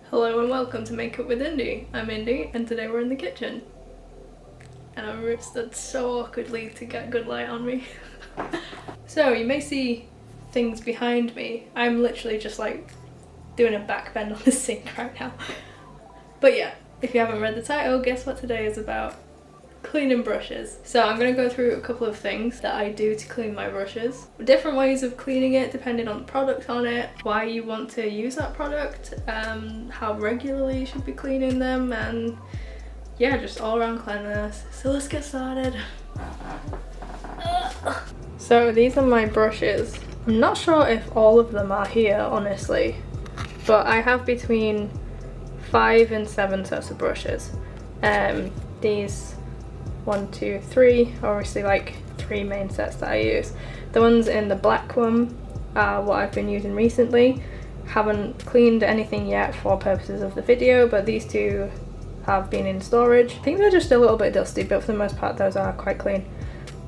Hello and welcome to Makeup with Indy. I'm Indy and today we're in the kitchen. And I'm stood so awkwardly to get good light on me. So you may see things behind me. I'm literally just like doing a back bend on the sink right now. But yeah, if you haven't read the title, guess what today is about? Cleaning brushes. So I'm going to go through a couple of things that I do to clean my brushes. Different ways of cleaning it depending on the product on it, why you want to use that product, how regularly you should be cleaning them, and yeah, just all around cleanliness. So let's get started. So these are my brushes. I'm not sure if all of them are here, honestly, but I have between 5 and 7 sets of brushes. These 1, 2, 3, obviously like 3 main sets that I use. The ones in the black one are what I've been using recently. Haven't cleaned anything yet for purposes of the video, but these two have been in storage. I think they're just a little bit dusty, but for the most part those are quite clean.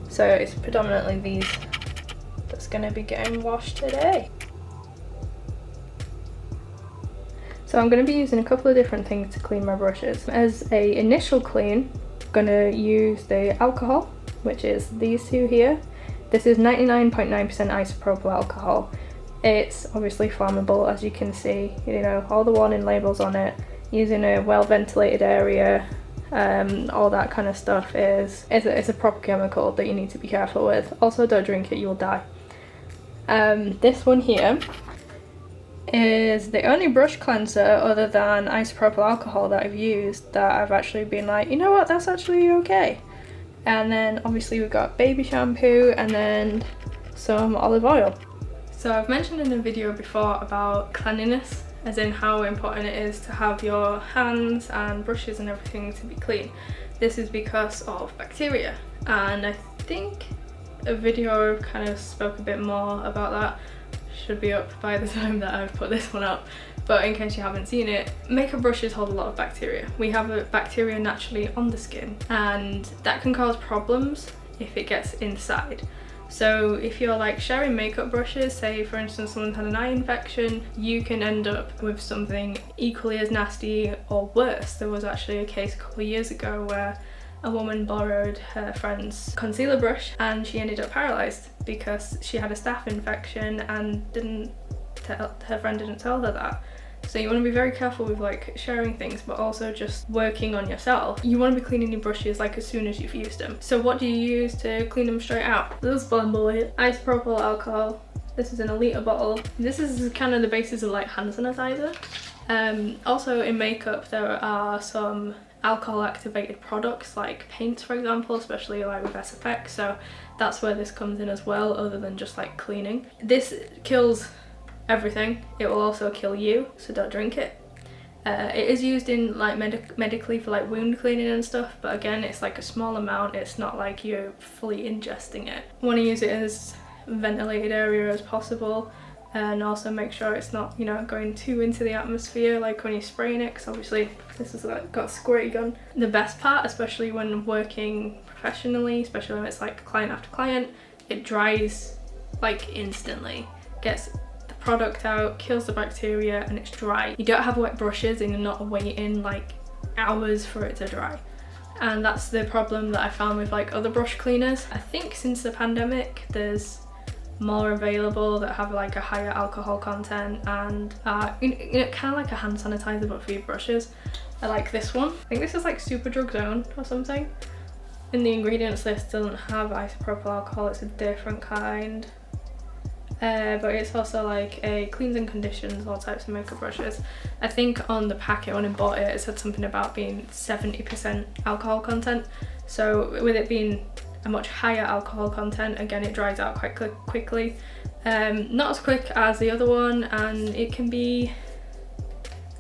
So it's predominantly these that's going to be getting washed today. So I'm going to be using a couple of different things to clean my brushes. As a initial clean, gonna use the alcohol, which is these two here. This is 99.9% isopropyl alcohol. It's obviously flammable, as you can see, you know, all the warning labels on it. Using a well ventilated area, all that kind of stuff it's a proper chemical that you need to be careful with. Also, don't drink it, you will die. This one here is the only brush cleanser other than isopropyl alcohol that I've used that I've actually been like, you know what, that's actually okay. And then obviously we've got baby shampoo and then some olive oil. So I've mentioned in a video before about cleanliness, as in how important it is to have your hands and brushes and everything to be clean. This is because of bacteria, and I think a video kind of spoke a bit more about that. Should be up by the time that I've put this one up, but in case you haven't seen it, makeup brushes hold a lot of bacteria. We have a bacteria naturally on the skin, and that can cause problems if it gets inside. So if you're like sharing makeup brushes, say for instance someone had an eye infection, you can end up with something equally as nasty or worse. There was actually a case a couple of years ago where a woman borrowed her friend's concealer brush and she ended up paralysed because she had a staph infection and her friend didn't tell her that. So you want to be very careful with like sharing things, but also just working on yourself. You want to be cleaning your brushes like as soon as you've used them. So what do you use to clean them straight out? This blendable isopropyl alcohol. This is in a litre bottle. This is kind of the basis of like hand sanitizer. Also in makeup there are some alcohol activated products like paints, for example, especially like with SFX, so that's where this comes in as well, other than just like cleaning. This kills everything. It will also kill you, so don't drink it. It is used in like medically for like wound cleaning and stuff, but again it's like a small amount. It's not like you're fully ingesting it. Want to use it as ventilated area as possible, and also make sure it's not, you know, going too into the atmosphere like when you're spraying it, because obviously this has like got a squirty gun. The best part, especially when working professionally, especially when it's like client after client, it dries like instantly, gets the product out, kills the bacteria, and it's dry. You don't have wet brushes and you're not waiting like hours for it to dry. And that's the problem that I found with like other brush cleaners. I think since the pandemic there's more available that have like a higher alcohol content and you know, kind of like a hand sanitizer but for your brushes. I like this one. I think this is like super drug zone or something. In the ingredients list doesn't have isopropyl alcohol, it's a different kind. But it's also like a cleans and conditions all types of makeup brushes. I think on the packet when I bought it, it said something about being 70% alcohol content. So with it being a much higher alcohol content, again it dries out quite quickly. Not as quick as the other one, and it can be,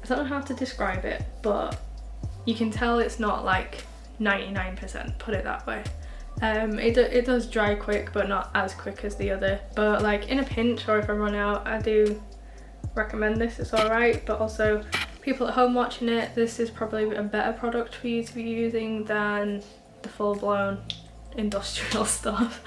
I don't know how to describe it, but you can tell it's not like 99%, put it that way. It does dry quick, but not as quick as the other. But like in a pinch, or if I run out, I do recommend this. It's alright, but also people at home watching it, this is probably a better product for you to be using than the full-blown industrial stuff.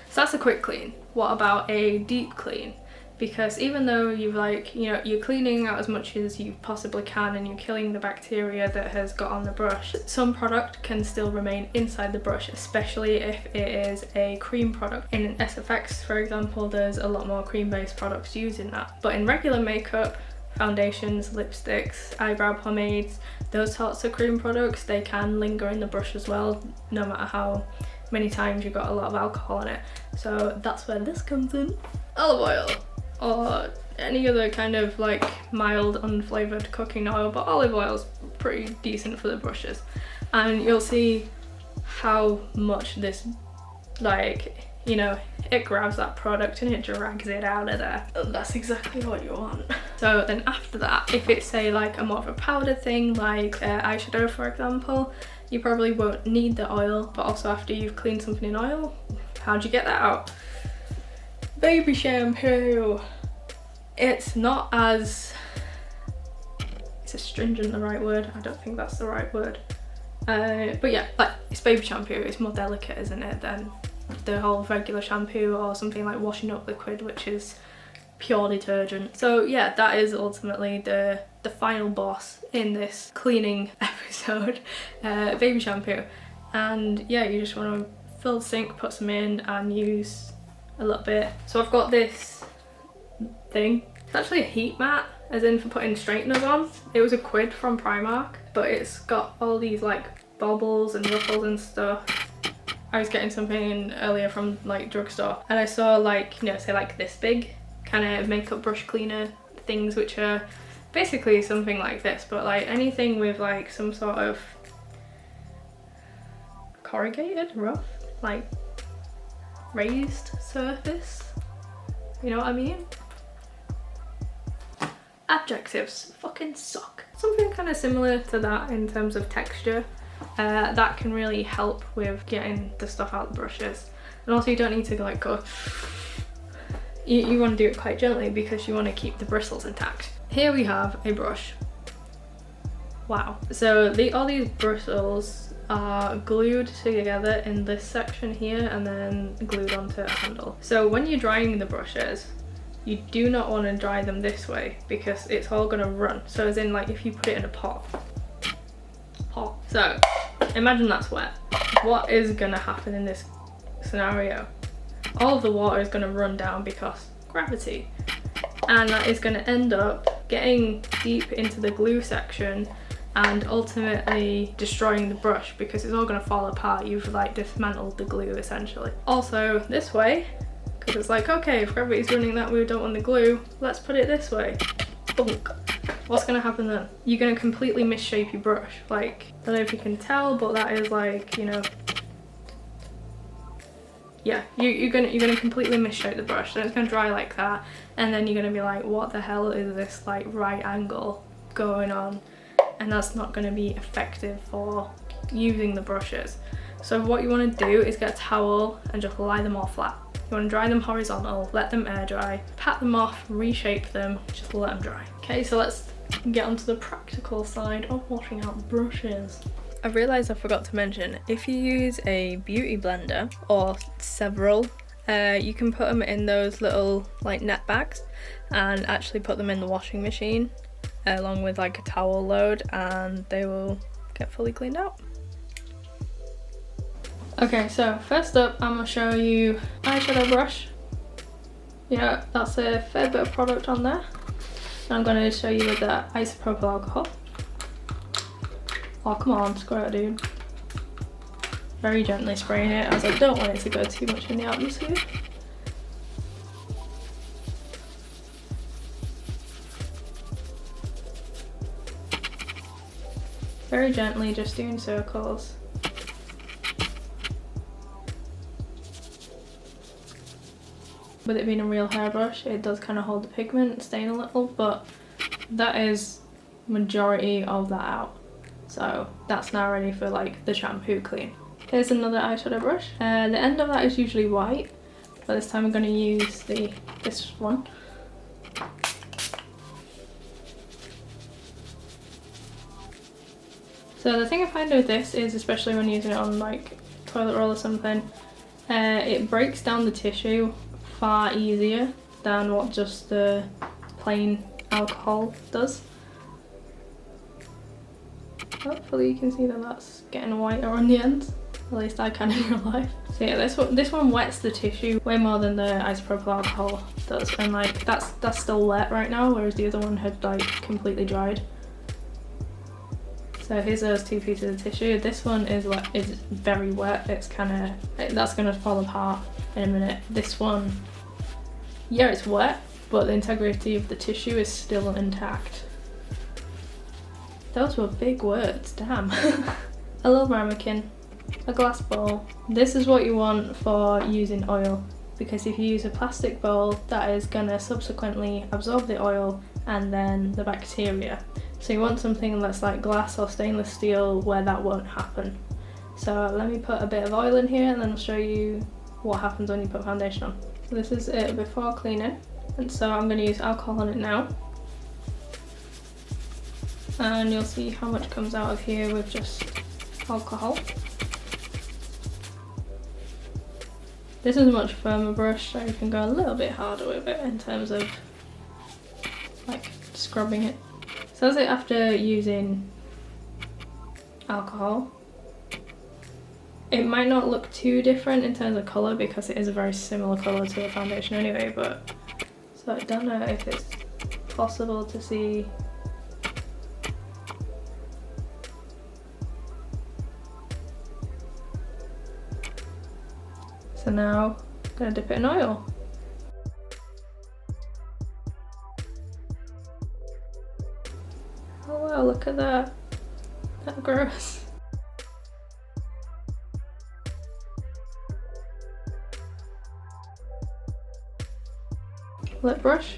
So that's a quick clean. What about a deep clean? because even though you've like, you know, you're cleaning out as much as you possibly can and you're killing the bacteria that has got on the brush, some product can still remain inside the brush, especially if it is a cream product. In SFX, for example, there's a lot more cream-based products used in that. But in regular makeup, foundations, lipsticks, eyebrow pomades, those sorts of cream products, they can linger in the brush as well, no matter how many times you've got a lot of alcohol in it. So that's where this comes in. Olive oil, or any other kind of like mild unflavoured cooking oil, but olive oil's pretty decent for the brushes. And you'll see how much this, like, you know, it grabs that product and it drags it out of there. That's exactly what you want. So then after that, if it's say like a more of a powdered thing, like eyeshadow for example, you probably won't need the oil, but also after you've cleaned something in oil, how'd you get that out? Baby shampoo. It's not as, is astringent the right word? I don't think that's the right word. But yeah, like, it's baby shampoo, it's more delicate, isn't it, than the whole regular shampoo or something like washing up liquid, which is pure detergent. So yeah, that is ultimately the final boss in this cleaning episode, baby shampoo. And yeah, you just want to fill the sink, put some in and use a little bit. So I've got this thing, it's actually a heat mat, as in for putting straighteners on. It was a quid from Primark, but it's got all these like bobbles and ruffles and stuff. I was getting something earlier from like drugstore and I saw like, you know, say like this big kind of makeup brush cleaner things, which are basically something like this, but like anything with like some sort of corrugated, rough, like raised surface, you know what I mean? Adjectives fucking suck. Something kind of similar to that in terms of texture. That can really help with getting the stuff out of the brushes. And also you don't need to like go, you want to do it quite gently because you want to keep the bristles intact. Here we have a brush. Wow. So all these bristles are glued together in this section here and then glued onto a handle. So when you're drying the brushes, you do not want to dry them this way because it's all going to run. So as in like if you put it in a pot. So imagine that's wet. What is going to happen in this scenario? All of the water is going to run down because gravity. And that is going to end up getting deep into the glue section and ultimately destroying the brush because it's all going to fall apart. You've like dismantled the glue essentially. Also this way, because it's like, okay, if gravity's running that way, we don't want the glue, let's put it this way. Bunk. What's going to happen then? You're going to completely misshape your brush. Like, I don't know if you can tell, but that is like, you know, yeah, you're gonna completely misshape the brush. Then it's gonna dry like that, and then you're gonna be like, what the hell is this like right angle going on? And that's not gonna be effective for using the brushes. So what you want to do is get a towel and just lie them all flat. You want to dry them horizontal, let them air dry, pat them off, reshape them, just let them dry. Okay, so let's get onto the practical side of washing out brushes. I realised I forgot to mention, if you use a beauty blender or several, you can put them in those little like net bags and actually put them in the washing machine along with like a towel load, and they will get fully cleaned out. Okay, so first up I'm going to show you eyeshadow brush. Yeah, that's a fair bit of product on there. And I'm going to show you with the isopropyl alcohol. Oh, come on, squirt, dude. Very gently spraying it as I don't want it to go too much in the atmosphere. Very gently, just doing circles. With it being a real hairbrush, it does kind of hold the pigment, stain a little, but that is majority of that out. So that's now ready for like the shampoo clean. Here's another eyeshadow brush. The end of that is usually white, but this time I'm going to use this one. So the thing I find with this is, especially when using it on like toilet roll or something, it breaks down the tissue far easier than what just the plain alcohol does. Hopefully you can see that that's getting whiter on the ends. At least I can in real life. So yeah, this one wets the tissue way more than the isopropyl alcohol does, and like that's still wet right now, whereas the other one had like completely dried. So here's those 2 pieces of tissue. This one is very wet. It's that's gonna fall apart in a minute. This one, yeah, it's wet, but the integrity of the tissue is still intact. Those were big words, damn. A little ramekin, a glass bowl. This is what you want for using oil, because if you use a plastic bowl, that is gonna subsequently absorb the oil and then the bacteria. So you want something that's like glass or stainless steel where that won't happen. So let me put a bit of oil in here and then I'll show you what happens when you put foundation on. So this is it before cleaning, and so I'm going to use alcohol on it now. And you'll see how much comes out of here with just alcohol. This is a much firmer brush, so you can go a little bit harder with it in terms of like scrubbing it. So that's it after using alcohol. It might not look too different in terms of colour because it is a very similar colour to the foundation anyway, but so I don't know if it's possible to see. So now I'm going to dip it in oil. Oh wow, look at that. That's gross. Lip brush.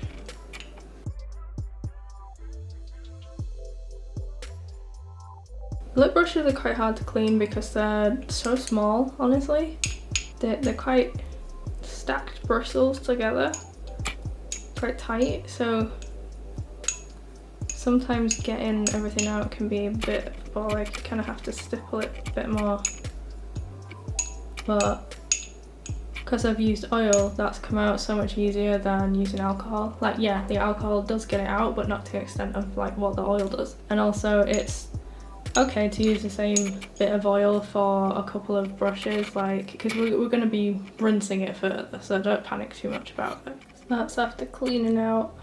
Lip brushes are quite hard to clean because they're so small, honestly. They're quite stacked bristles together, quite tight, so sometimes getting everything out can be a bit, but like you kind of have to stipple it a bit more. But because I've used oil, that's come out so much easier than using alcohol. Like yeah, the alcohol does get it out, but not to the extent of like what the oil does. And also it's okay to use the same bit of oil for a couple of brushes, like because we're going to be rinsing it further, so don't panic too much about it. So that's after cleaning out.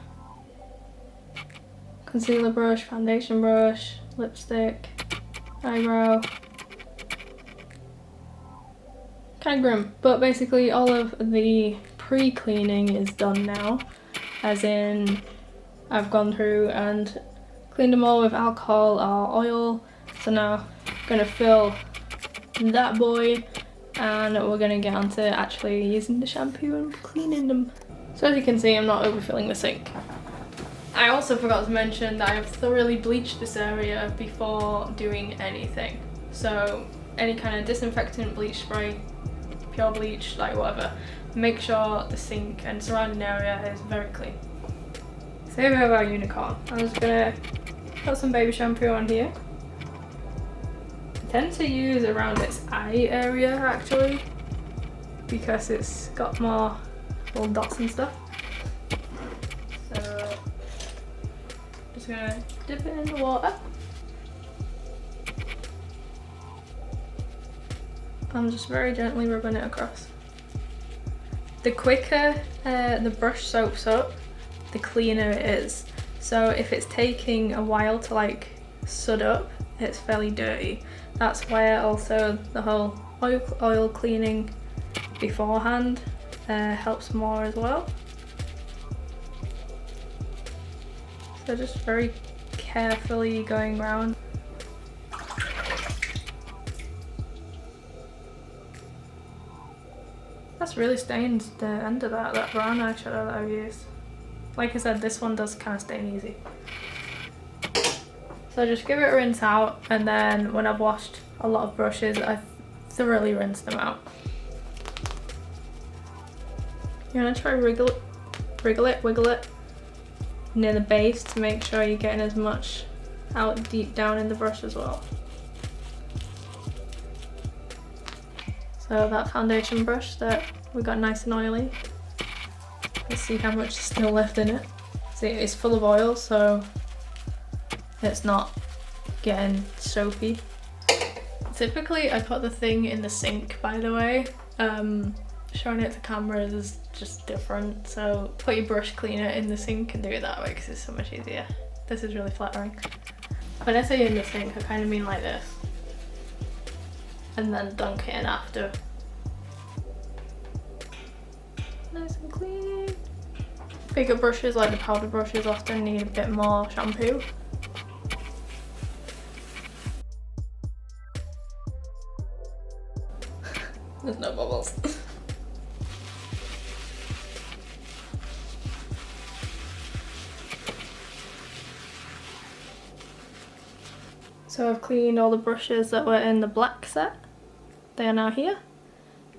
Concealer brush, foundation brush, lipstick, eyebrow. Kind of grim, but basically all of the pre-cleaning is done now, as in I've gone through and cleaned them all with alcohol or oil. So now I'm gonna fill that boy and we're gonna get on to actually using the shampoo and cleaning them. So as you can see, I'm not overfilling the sink. I also forgot to mention that I have thoroughly bleached this area before doing anything. So any kind of disinfectant, bleach spray, pure bleach, like whatever, make sure the sink and surrounding area is very clean. So here we have our unicorn. I'm just gonna put some baby shampoo on here. I tend to use around its eye area actually, because it's got more little dots and stuff. So just gonna dip it in the water. I'm just very gently rubbing it across. The quicker the brush soaks up, the cleaner it is. So if it's taking a while to like sud up, it's fairly dirty. That's where also the whole oil cleaning beforehand helps more as well. So just very carefully going around. That's really stained the end of that brown eyeshadow that I've used. Like I said, this one does kind of stain easy. So just give it a rinse out, and then when I've washed a lot of brushes, I thoroughly rinse them out. You're gonna try wiggle it near the base to make sure you're getting as much out deep down in the brush as well. So that foundation brush that we got nice and oily, Let's see how much is still left in it. See, it's full of oil, so it's not getting soapy. Typically I put the thing in the sink, by the way. Showing it to cameras is just different, so put your brush cleaner in the sink and do it that way because it's so much easier. This is really flattering. When I say in the sink, I kind of mean like this. And then dunk it in after. Nice and clean. Bigger brushes, like the powder brushes, often need a bit more shampoo. There's no bubbles. So I've cleaned all the brushes that were in the black set. They are now here.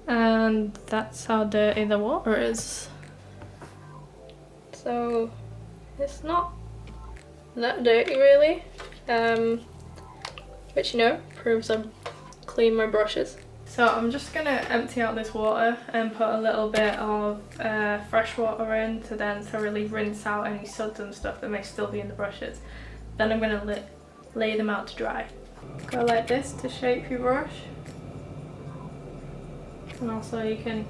And that's how dirty the water is. So it's not that dirty really. Which, you know, proves I've cleaned my brushes. So I'm just gonna empty out this water and put a little bit of fresh water in to then thoroughly rinse out any suds and stuff that may still be in the brushes. Then I'm gonna lay them out to dry. Go like this to shape your brush. And also you can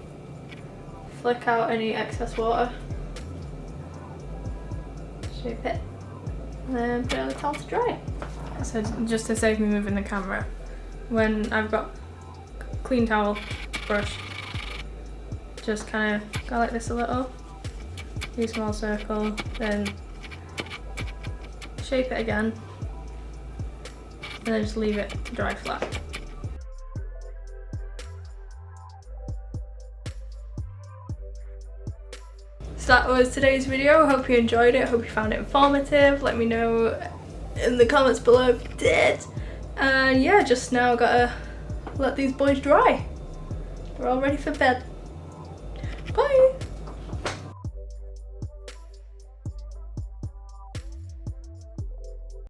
flick out any excess water. Shape it. And then put it on the towel to dry. So just to save me moving the camera, when I've got clean towel, brush, just kind of go like this a little, do a small circle, then shape it again, and then just leave it to dry flat. So that was today's video. Hope you enjoyed it, hope you found it informative. Let me know in the comments below if you did. And yeah, just now gotta let these boys dry. They're all ready for bed. Bye!